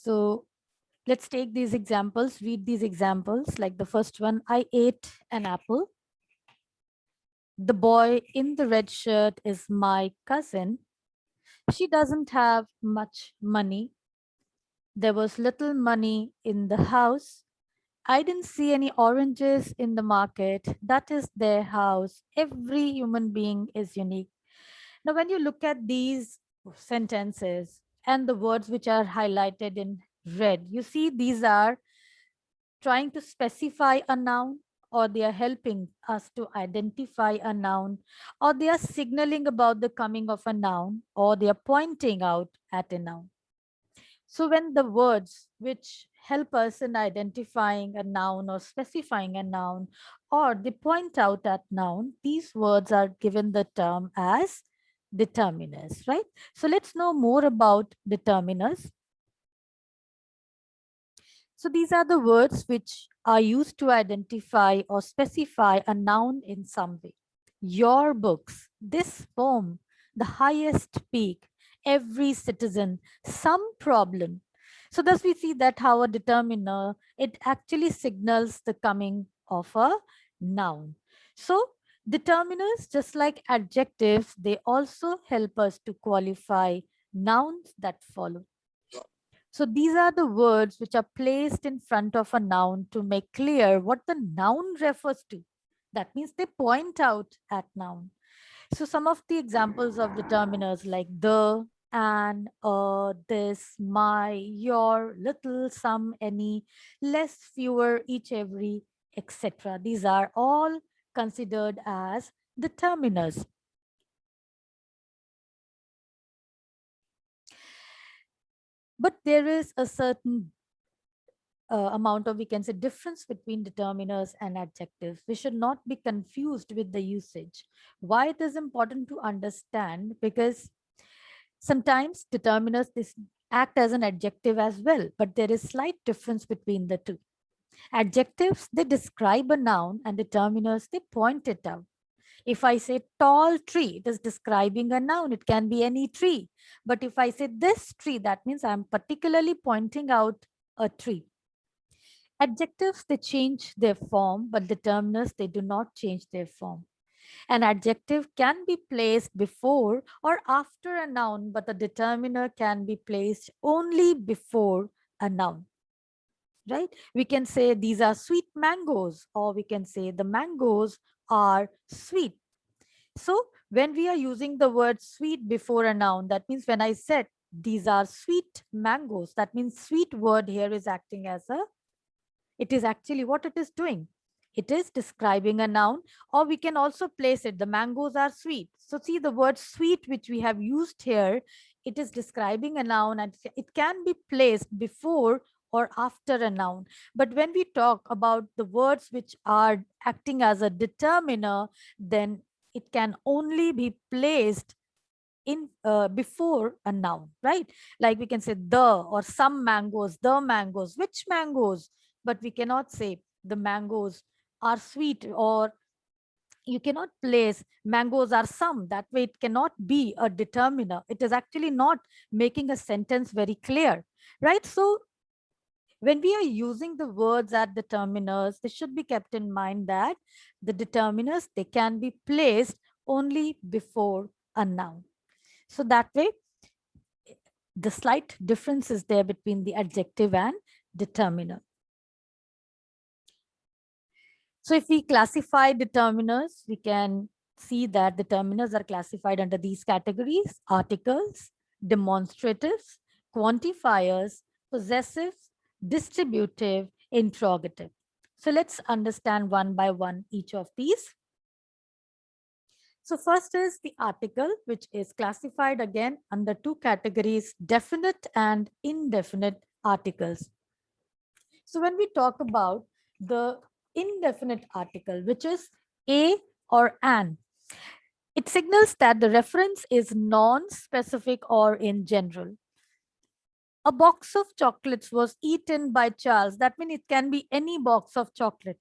So let's take these examples, read these examples. Like the first one, I ate an apple. The boy in the red shirt is my cousin. She doesn't have much money. There was little money in the house. I didn't see any oranges in the market. That is their house. Every human being is unique. Now, when you look at these sentences and the words which are highlighted in red, you see these are trying to specify a noun, or they are helping us to identify a noun, or they are signaling about the coming of a noun, or they are pointing out at a noun. So when the words which help us in identifying a noun or specifying a noun, or they point out at noun, these words are given the term as determiners, right? So let's know more about determiners. So these are the words which are used to identify or specify a noun in some way. Your books, this poem, the highest peak, every citizen, some problem. So thus we see that how a determiner, it actually signals the coming of a noun. So determiners, just like adjectives, they also help us to qualify nouns that follow. So these are the words which are placed in front of a noun to make clear what the noun refers to. That means they point out at noun. So some of the examples of determiners like the, an, this, my, your, little, some, any, less, fewer, each, every, etc. These are all considered as determiners. But there is a certain amount of, we can say, difference between determiners and adjectives. We should not be confused with the usage. Why it is important to understand? Because sometimes determiners this act as an adjective as well, but there is slight difference between the two. Adjectives, they describe a noun, and determiners, they point it out. If I say tall tree, it is describing a noun. It can be any tree. But if I say this tree, that means I'm particularly pointing out a tree. Adjectives, they change their form, but determiners, they do not change their form. An adjective can be placed before or after a noun, but the determiner can be placed only before a noun, right? We can say these are sweet mangoes, or we can say the mangoes are sweet. So when we are using the word sweet before a noun, that means when I said these are sweet mangoes, that means sweet word here is acting as a, it is actually what it is doing. It is describing a noun, or we can also place it. The mangoes are sweet. So see the word sweet, which we have used here, it is describing a noun, and it can be placed before or after a noun. But when we talk about the words which are acting as a determiner, then it can only be placed in before a noun, right? Like we can say the, or some mangoes, the mangoes, which mangoes, but we cannot say the mangoes are sweet, or you cannot place mangoes are some. That way it cannot be a determiner. It is actually not making a sentence very clear, right? So when we are using the words as determiners, they should be kept in mind that the determiners, they can be placed only before a noun. So that way, the slight difference is there between the adjective and determiner. So if we classify determiners, we can see that determiners are classified under these categories: articles, demonstratives, quantifiers, possessives, distributive, interrogative. So let's understand one by one each of these. So first is the article, which is classified again under two categories: definite and indefinite articles. So when we talk about the indefinite article, which is a or an, it signals that the reference is non-specific or in general. A box of chocolates was eaten by Charles. That means it can be any box of chocolate.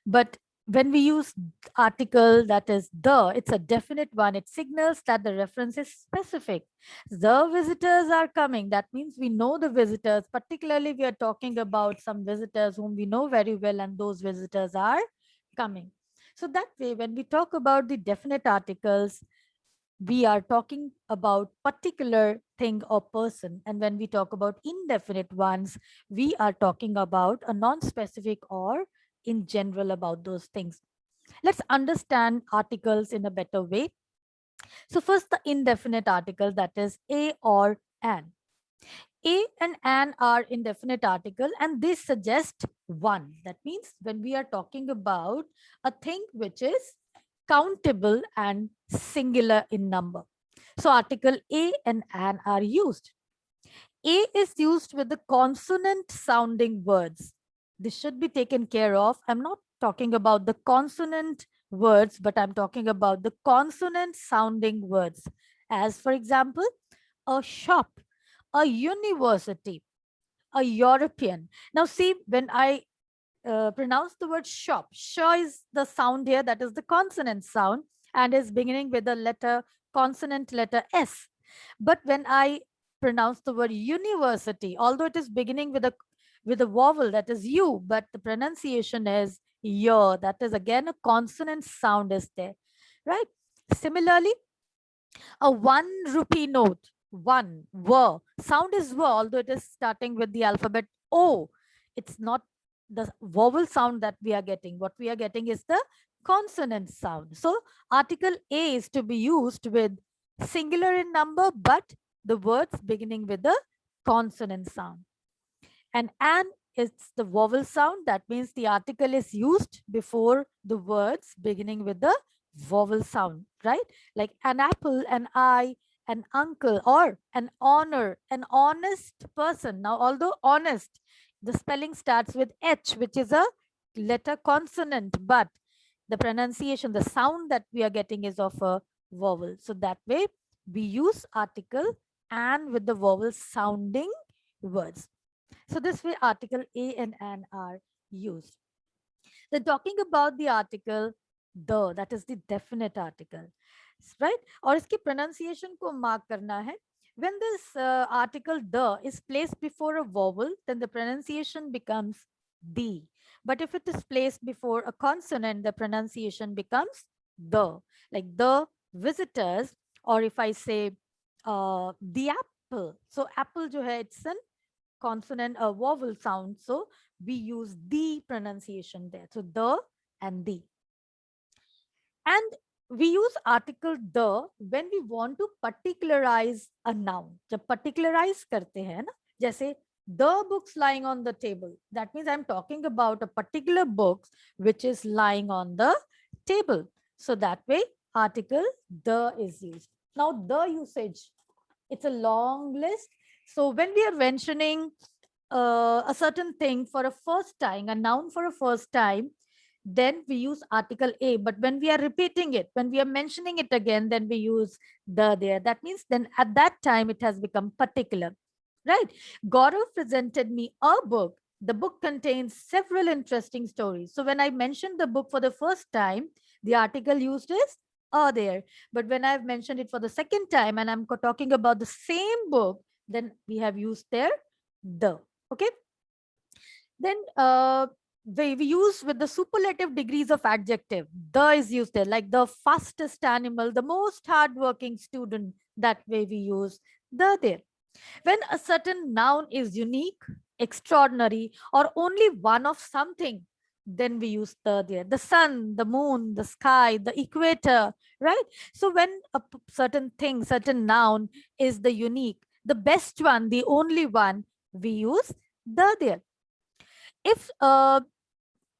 But When we use article that is the, it's a definite one. It signals that the reference is specific. The visitors are coming. That means we know the visitors. Particularly, we are talking about some visitors whom we know very well, and those visitors are coming. So that way, when we talk about the definite articles, we are talking about particular thing or person, and when we talk about indefinite ones, we are talking about a non-specific or in general about those things. Let's understand articles in a better way. So first, the indefinite article, that is a or an. A and an are indefinite article, and they suggest one. That means when we are talking about a thing which is countable and singular in number. So article a and an are used. A is used with the consonant sounding words. This should be taken care of. I'm not talking about the consonant words, but I'm talking about the consonant sounding words. As for example, a shop, a university, a European. Now, see, when I pronounce the word shop, sh is the sound here, that is the consonant sound, and is beginning with the letter consonant letter S. But when I pronounce the word university, although it is beginning with a vowel, that is U, but the pronunciation is yo, that is again a consonant sound is there, right? Similarly, a 1 rupee note, one, were. Sound is were, although it is starting with the alphabet O. It's not the vowel sound that we are getting. What we are getting is the consonant sound. So, article A is to be used with singular in number, but the words beginning with the consonant sound. And an is the vowel sound. That means the article is used before the words beginning with the vowel sound, right? Like an apple, an eye, an uncle, or an honor, an honest person. Now, although honest, the spelling starts with H, which is a letter consonant, but the pronunciation, the sound that we are getting is of a vowel. So that way we use article and with the vowel sounding words. So this way article a and an are used. Then talking about the article the, that is the definite article, right? और इसकी pronunciation को mark करना है. When this article the is placed before a vowel, then the pronunciation becomes the. But if it is placed before a consonant, the pronunciation becomes the. Like the visitors, or if I say the apple. So apple जो है, it's an consonant, a vowel sound. So we use the pronunciation there. So the and the. And we use article the when we want to particularize a noun. जब particularize करते हैं ना, जैसे the books lying on the table. That means I'm talking about a particular book which is lying on the table. So that way article the is used. Now the usage, it's a long list. So when we are mentioning a certain thing for a first time, a noun for a first time, then we use article A. But when we are repeating it, when we are mentioning it again, then we use the there. That means then at that time it has become particular, right? Gaurav presented me a book. The book contains several interesting stories. So when I mentioned the book for the first time, the article used is a there. But when I've mentioned it for the second time and I'm talking about the same book, then we have used there the. Okay. Then we use with the superlative degrees of adjective. The is used there, like the fastest animal, the most hardworking student. That way we use the there. When a certain noun is unique, extraordinary, or only one of something, then we use the there. The sun, the moon, the sky, the equator, right? So when a certain thing, certain noun is the unique, the best one, the only one, we use the there. If a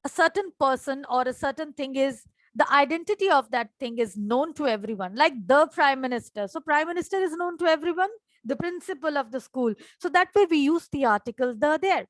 certain person or a certain thing is, the identity of that thing is known to everyone, like the prime minister. So prime minister is known to everyone, the principal of the school. So that way we use the article the there.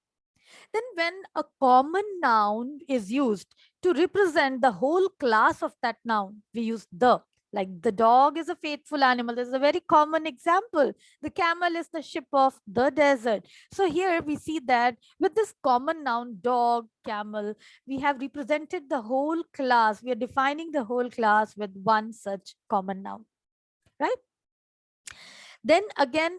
Then when a common noun is used to represent the whole class of that noun, we use the. Like the dog is a faithful animal. This is a very common example. The camel is the ship of the desert. So here we see that with this common noun, dog, camel, we have represented the whole class. We are defining the whole class with one such common noun, right? Then again,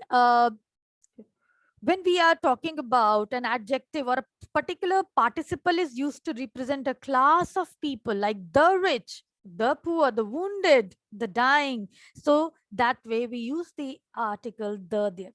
when we are talking about an adjective or a particular participle is used to represent a class of people like the rich, the poor, the wounded, the dying. So that way we use the article the there.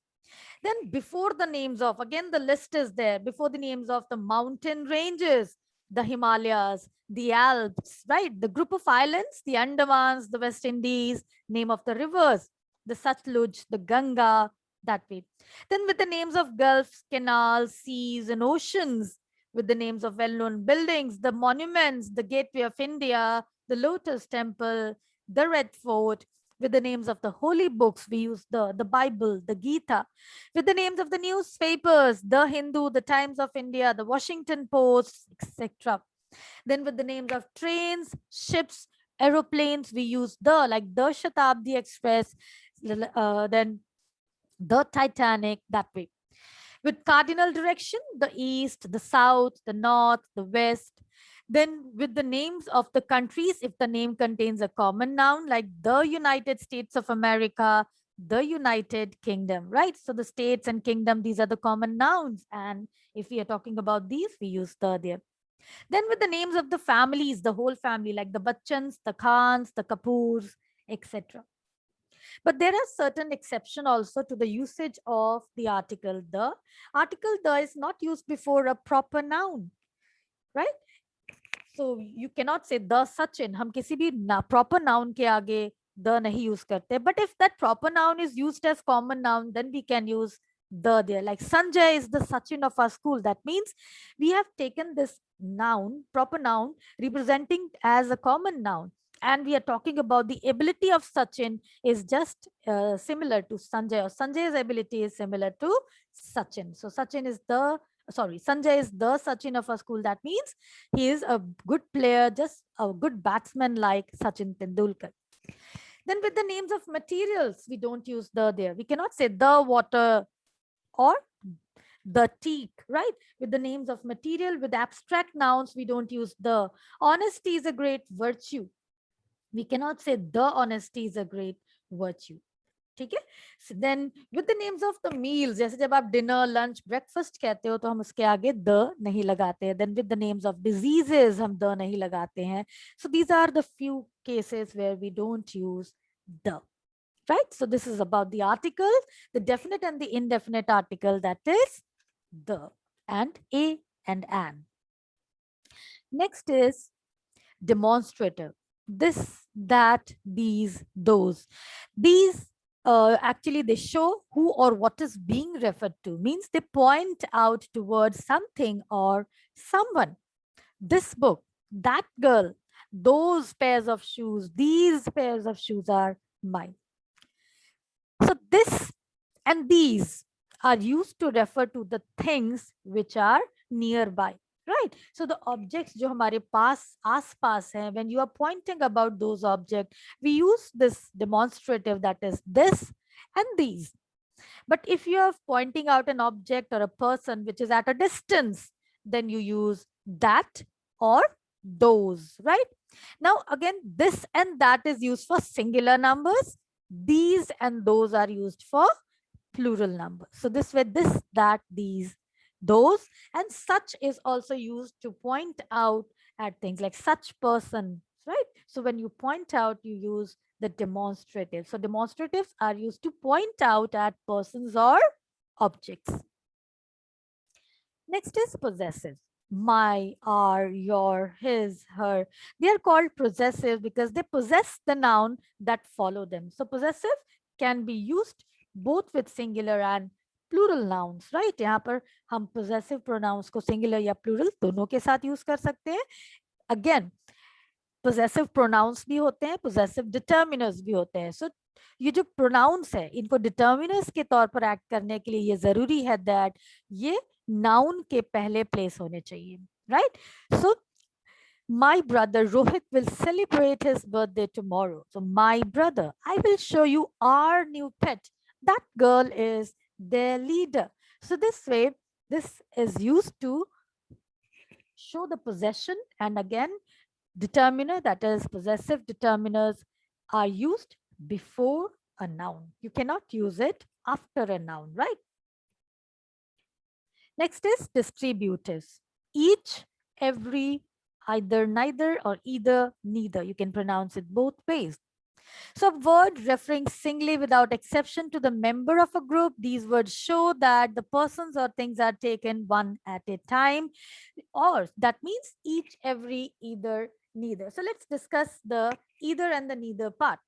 Then before the names of, again the list is there, before the names of the mountain ranges, the Himalayas, the Alps, right? The group of islands, the Andamans, the West Indies, name of the rivers, the Satluj, the Ganga, that way. Then with the names of gulfs, canals, seas, and oceans, with the names of well-known buildings, the monuments, the Gateway of India, the Lotus Temple, the Red Fort, with the names of the holy books, we use the Bible, the Gita, with the names of the newspapers, the Hindu, the Times of India, the Washington Post, etc. Then with the names of trains, ships, aeroplanes, we use the, like the Shatabdi Express, then the Titanic, that way. With cardinal direction, the east, the south, the north, the west. Then with the names of the countries, if the name contains a common noun like the United States of America, the United Kingdom, right? So the states and kingdom, these are the common nouns. And if we are talking about these, we use the there. Then with the names of the families, the whole family, like the Bachchans, the Khans, the Kapoors, etc. But there are certain exception also to the usage of the article the. Article the is not used before a proper noun, right? So you cannot say the Sachin. हम किसी भी proper noun के आगे the नहीं use करते. But if that proper noun is used as common noun, then we can use the there. Like Sanjay is the Sachin of our school. That means we have taken this noun, proper noun, representing as a common noun. And we are talking about the ability of Sachin is just similar to Sanjay, or Sanjay's ability is similar to Sachin. So Sachin is the, sorry, Sanjay is the Sachin of our school. That means he is a good player, just a good batsman like Sachin Tendulkar. Then with the names of materials, we don't use the there. We cannot say the water or the teak, right? With the names of material, with abstract nouns, we don't use the. Honesty is a great virtue. We cannot say the honesty is a great virtue. ठीक है. Then with the names of the meals, जैसे जब आप dinner lunch breakfast कहते हो तो हम उसके आगे द नहीं लगाते हैं. Then with the names of diseases हम द नहीं लगाते हैं. So these are the few cases where we don't use the, right? So this is about the article, the definite and the indefinite article, that is the and a and an. Next is demonstrative. This, that, these, those. These actually they show who or what is being referred to, means they point out towards something or someone. This book, that girl, those pairs of shoes, these pairs of shoes are mine. So this and these are used to refer to the things which are nearby, right? So the objects जो हमारे पास आस पास हैं, when you are pointing about those objects, we use this demonstrative, that is this and these. But if you are pointing out an object or a person which is at a distance, then you use that or those, right? Now again, this and that is used for singular numbers. These and those are used for plural numbers. So this way, this, that, these, those, and such is also used to point out at things like such person, right? So when you point out, you use the demonstrative. So demonstratives are used to point out at persons or objects. Next is possessive. My, our, your, his, her. They are called possessive because they possess the noun that follow them. So possessive can be used both with singular and plural nouns, right? यहाँ पर हम possessive pronouns को singular या plural दोनों के साथ use कर सकते हैं. Again, possessive pronouns भी होते हैं, possessive determiners भी होते हैं. So ये जो pronouns है, इनको determiners के तौर पर act करने के लिए ये जरूरी है that ये noun के पहले place होने चाहिए, right? So My brother Rohit will celebrate his birthday tomorrow. So my brother, I will show you our new pet. That girl is their leader. So this way, this is used to show the possession, and again, determiner, that is possessive determiners, are used before a noun. You cannot use it after a noun, right? Next is distributives. Each, every, either, neither, or either, neither. You can pronounce it both ways. So a word referring singly without exception to the member of a group, these words show that the persons or things are taken one at a time, or that means each, every, either, neither. So let's discuss the either and the neither part.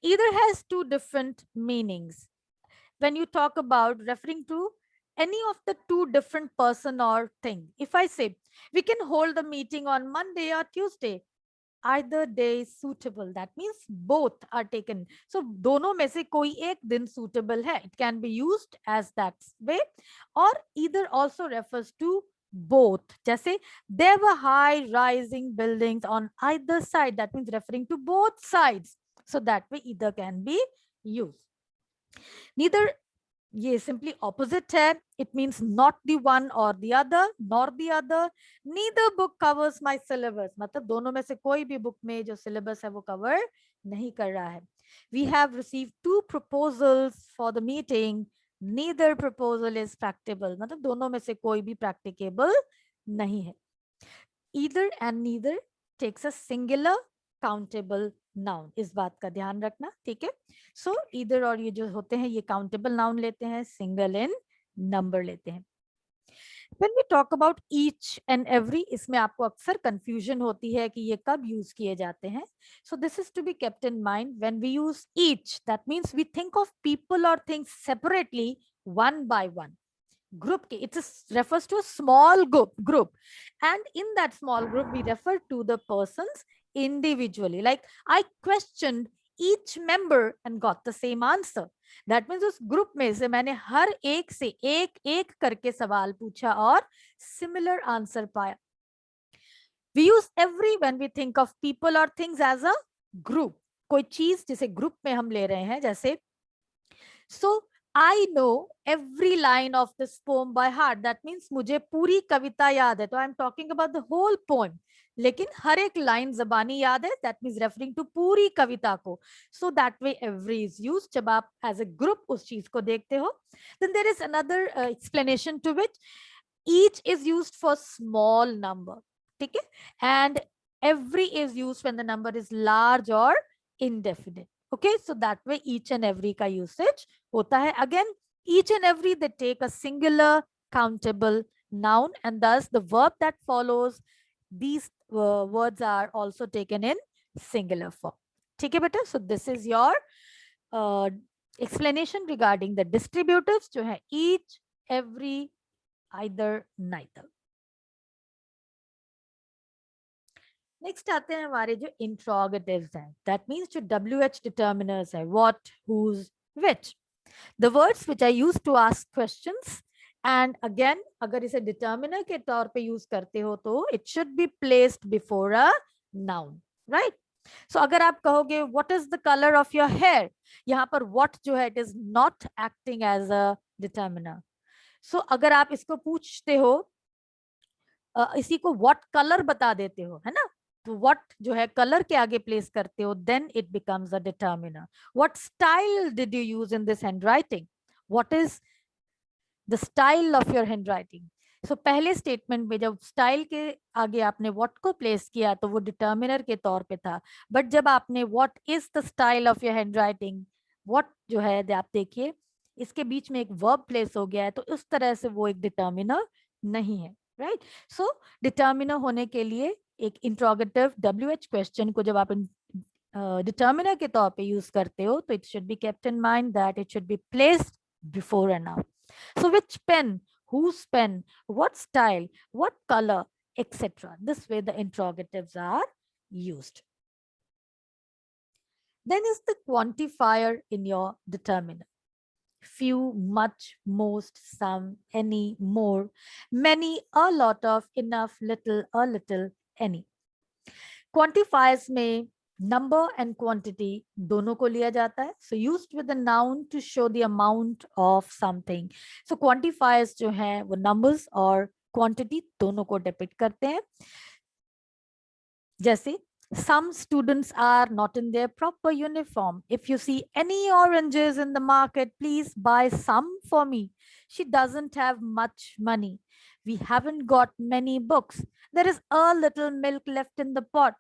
Either has two different meanings. When you talk about referring to any of the two different person or thing, if I say we can hold the meeting on Monday or Tuesday, either day is suitable, that means both are taken. So दोनों में से कोई एक दिन suitable है, it can be used as that way. Or either also refers to both, जैसे there were high rising buildings on either side, that means referring to both sides. So that way either can be used. Neither, ये simply opposite है. It means not the one or the other, nor the other. Neither book covers my syllabus. मतलब दोनों में से कोई भी book में जो syllabus है वो cover नहीं कर रहा है. We have received 2 proposals for the meeting. Neither proposal is practicable. मतलब दोनों में से कोई भी practicable नहीं है. Either and neither takes a singular countable noun. इस बात का ध्यान रखना, ठीक है. So either और ये जो होते हैं ये countable noun लेते हैं, single in number लेते हैं. When we talk about each and every, इसमें आपको अक्सर confusion होती है कि ये कब use किए जाते हैं. So this is to be kept in mind. When we use each, that means we think of people or things separately, one by one. Group ke, it refers to a small group, and in that small group we refer to the persons individually. Like I questioned each member and got the same answer. That means उस group में से मैंने हर एक से एक एक करके सवाल पूछा और similar answer पाया. We use every when we think of people or things as a group. कोई चीज जिसे ग्रुप में हम ले रहे हैं, जैसे so I know every line of this poem by heart. That means मुझे पूरी कविता याद है. तो I am talking about the whole poem. लेकिन हर एक लाइन जबानी याद है. That means referring to पूरी कविता को. So that way every is used जब आप as a group उस चीज को देखते हो. Then there is another explanation to which each is used for small number. ठीक है? And every is used when the number is large or indefinite. Okay, so that way each and every का usage होता है. Again, each and every they take a singular countable noun, and thus the verb that follows these words are also taken in singular form. ठीक है बेटा? So this is your explanation regarding the distributives जो है each, every, either, neither. Next आते हैं हमारे जो interrogatives हैं. दैट मींस जो WH डिटर्मिनर्स है, what, whose, which. The words which I use to ask questions, and again अगर इसे डिटर्मिनर के तौर पे यूज करते हो तो it should be placed before a noun, right. So अगर आप कहोगे what is the colour of your hair, यहाँ पर व्हाट जो है it is not acting as a determiner. So अगर आप इसको पूछते हो, इसी को व्हाट कलर बता देते हो, है ना, तो what जो है कलर के आगे प्लेस करते हो, then it becomes a determiner. What style did you use in this handwriting? What is the style of your handwriting? So पहले स्टेटमेंट में जब स्टाइल के आगे आपने what को प्लेस किया तो वो डिटर्मिनर के तौर पे था. बट जब आपने what is the style of your handwriting, what जो है आप देखिए इसके बीच में एक वर्ब प्लेस हो गया है, तो उस तरह से वो एक डिटर्मिनर नहीं है, राइट. सो डिटर्मिनर होने के लिए एक इंट्रोगेटिव WH क्वेश्चन को जब आप डिटर्मिनर के तौर पे यूज करते हो तो it should be kept in mind that it should be placed before a noun. So which pen, whose pen, what style, what color, etc. This way the interrogatives are used. Then is the quantifier in your determiner. Few, much, most, some, any, more, many, a lot of, enough, little, a little, any. Quantifiers में number and quantity दोनों को लिया जाता है. So used with the noun to show the amount of something. So quantifiers जो हैं वो numbers और क्वांटिटी दोनों को डिपिक्ट करते हैं. जैसे some students are not in their proper uniform. If you see any oranges in the market, please buy some for me. She doesn't have much money. We haven't got many books. There is a little milk left in the pot.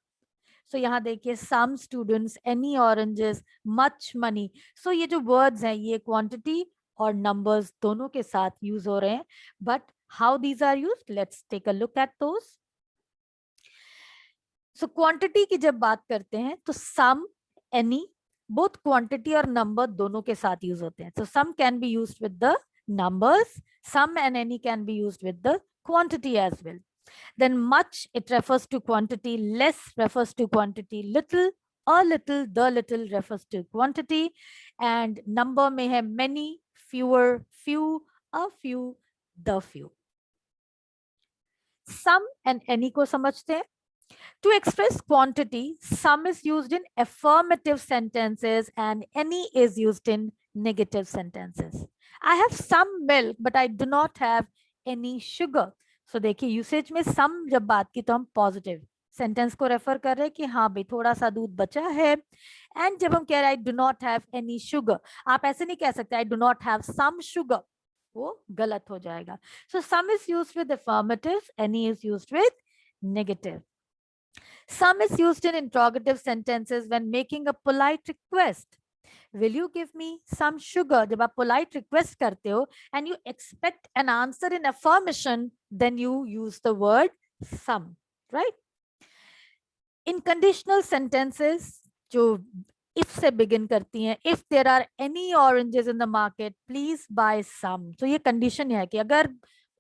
So यहाँ देखिए some students, any oranges, much money. So ये जो words हैं ये quantity और numbers दोनों के साथ use हो रहे हैं. But how these are used? Let's take a look at those. So quantity की जब बात करते हैं तो सम, एनी, बोथ क्वांटिटी और नंबर दोनों के साथ यूज होते हैं. So some can be used with the numbers, some and any can be used with the quantity as well. Then much, it refers to quantity. Less refers to quantity. Little, a little, the little refers to quantity. And number में है many, fewer, few, a few, the few. Some and any को समझते हैं. To express quantity, some is used in affirmative sentences and any is used in negative sentences. I have some milk, but I do not have any sugar. So देखिए usage में some जब बात की तो हम positive सेंटेंस को refer कर रहे हैं कि हाँ भाई थोड़ा सा दूध बचा है. एंड जब हम कह रहे हैं I do not have any sugar, आप ऐसे नहीं कह सकते I do not have some sugar, वो गलत हो जाएगा. So some is used with affirmative, any is used with negative. Some is used in interrogative sentences when making a polite request. Will you give me some sugar? जब आप polite request करते हो and you expect an answer in affirmation, then you use the word some, right? In conditional sentences, जो if से begin करती हैं, if there are any oranges in the market, please buy some. तो ये condition है कि अगर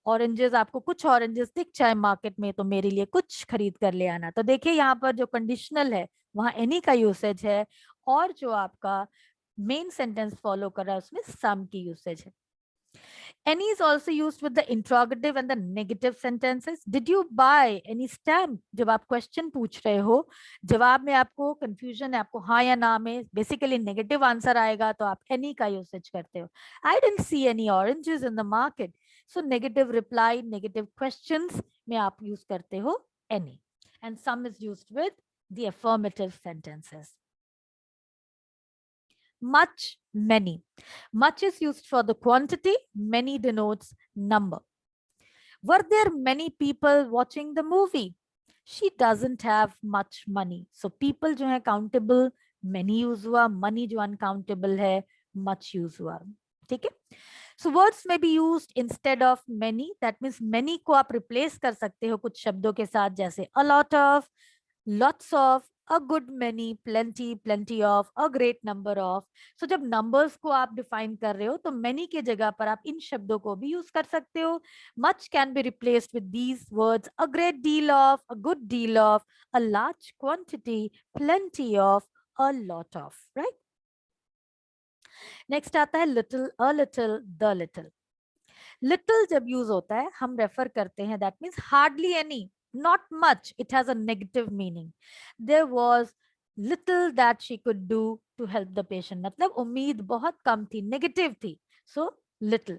oranges, आपको कुछ ऑरेंजेस दिख जाए मार्केट में तो मेरे लिए कुछ खरीद कर ले आना. तो देखिए यहाँ पर जो कंडीशनल है वहां एनी का यूसेज है और जो आपका मेन सेंटेंस फॉलो कर रहा है उसमें सम की यूसेज है. Any is also used with the interrogative and the negative sentences. Did you buy any stamp? जब आप क्वेश्चन पूछ रहे हो, जवाब में आपको कंफ्यूजन है, आपको हाँ या ना में बेसिकली नेगेटिव आंसर आएगा तो आप any का यूसेज करते हो. I didn't see any oranges in the market. So negative reply, negative questions में आप यूज करते हो any. And some is used with the affirmative sentences. Much, many. Much is used for the quantity, many denotes number. Were there many people watching the movie? She doesn't have much money. So people जो है countable, many use हुआ, money जो uncountable है, much use हुआ. ठीक है? So words may be used instead of many. That means many को आप replace कर सकते हो कुछ शब्दों के साथ, जैसे a lot of, lots of, a good many, plenty, plenty of, a great number of. So जब numbers को आप define कर रहे हो तो many के जगह पर आप इन शब्दों को भी use कर सकते हो. Much can be replaced with these words: a great deal of, a good deal of, a large quantity, plenty of, a lot of. Right? Next आता है little, a little, the little. Little जब use होता है हम refer करते हैं, that means hardly any, not much. It has a negative meaning. There was little that she could do to help the patient. मतलब उम्मीद बहुत कम थी, negative थी. So little.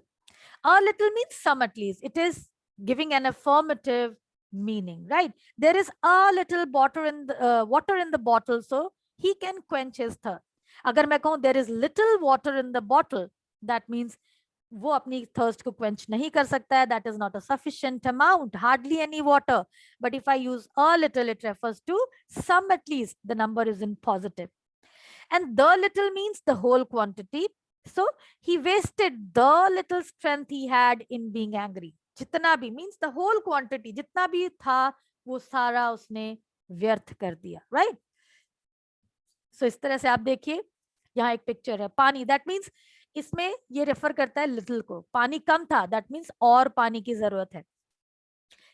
A little means some at least. It is giving an affirmative meaning, right? There is a little water in the bottle, so he can quench his thirst. अगर मैं कहूँ there is little water in the bottle, that means वो अपनी thirst को quench नहीं कर सकता है. That is not a sufficient amount, hardly any water. But if I use a little, it refers to some at least, the number is in positive. And the little means the whole quantity. So he wasted the little strength he had in being angry. जितना भी means the whole quantity, जितना भी था वो सारा उसने व्यर्थ कर दिया. राइट? सो इस तरह से आप देखिए यहाँ एक पिक्चर है पानी. दैट मीन्स इसमें ये रेफर करता है लिटिल को. पानी कम था, दैट मीन्स और पानी की जरूरत है.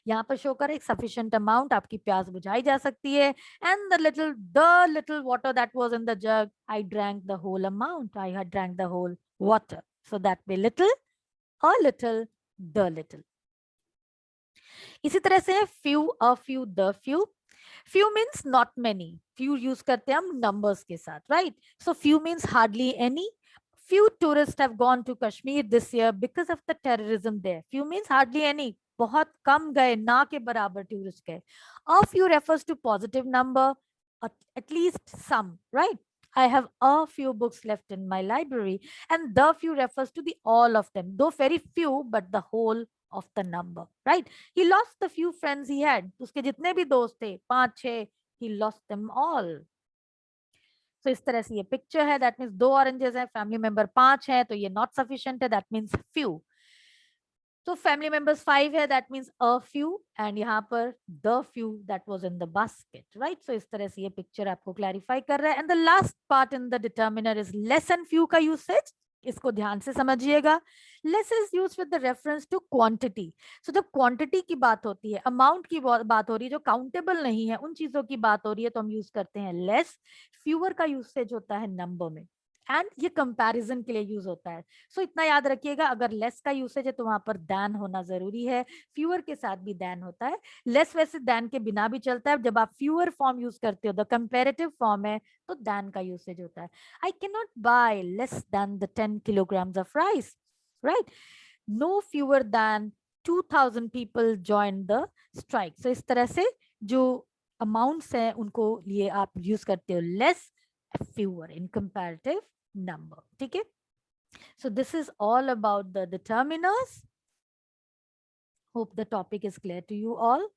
यहाँ पर शो कर एक सफिशिएंट अमाउंट, आपकी प्यास बुझाई जा सकती है. And the little water that was in the jug, I drank the whole amount, I had drank the whole water. So that way little, a little, the little. इसी तरह से few, a few, the few. Few means not many, few use करते हैं हम numbers के साथ, right? So few means hardly any. Few tourists have gone to Kashmir this year because of the terrorism there. Few means hardly any. बहुत कम गए, ना के बराबर टूरिस्ट गए. A few refers to positive number, at least some, right? I have a few books left in my library, and the few refers to the all of them, though very few, but the whole of the number, right? He lost the few friends he had. उसके जितने भी दोस्त थे, 5-6, he lost them all. तो इस तरह से ये पिक्चर है, दैट मीन्स 2 ऑरेंजेस है, फैमिली मेंबर 5 है, तो ये नॉट सफिशिएंट है, दैट मीन्स फ्यू. तो फैमिली मेंबर्स 5 है, that means a few, and यहाँ पर the few that was in the basket, right? So इस तरह से ये पिक्चर आपको क्लैरिफाई कर रहा है. And the last part in the determiner is less and few का यूसेज. इसको ध्यान से समझिएगा. Less is use with the reference to quantity. So जब क्वांटिटी की बात होती है, अमाउंट की बात हो रही है, जो काउंटेबल नहीं है, उन चीजों की बात हो रही है, तो हम यूज करते हैं लेस. फ्यूअर का यूसेज होता है नंबर में, एंड ये कंपैरिजन के लिए यूज होता है. सो इतना याद रखिएगा, अगर लेस का यूसेज है तो वहां पर दैन होना जरूरी है. फ्यूअर के साथ भी दैन होता है. लेस वैसे दैन के बिना भी चलता है. जब आप फ्यूअर फॉर्म यूज करते हो, द कंपेरेटिव फॉर्म है, तो दैन का यूसेज होता है. I can not buy less than the 10 kilograms of rice, right? No fewer than 2000 people join the strike. So इस तरह से जो अमाउंट्स हैं उनको लिए आप यूज करते हो less, fewer in comparative number. ठीक है? So this is all about the determiners. Hope the topic is clear to you all.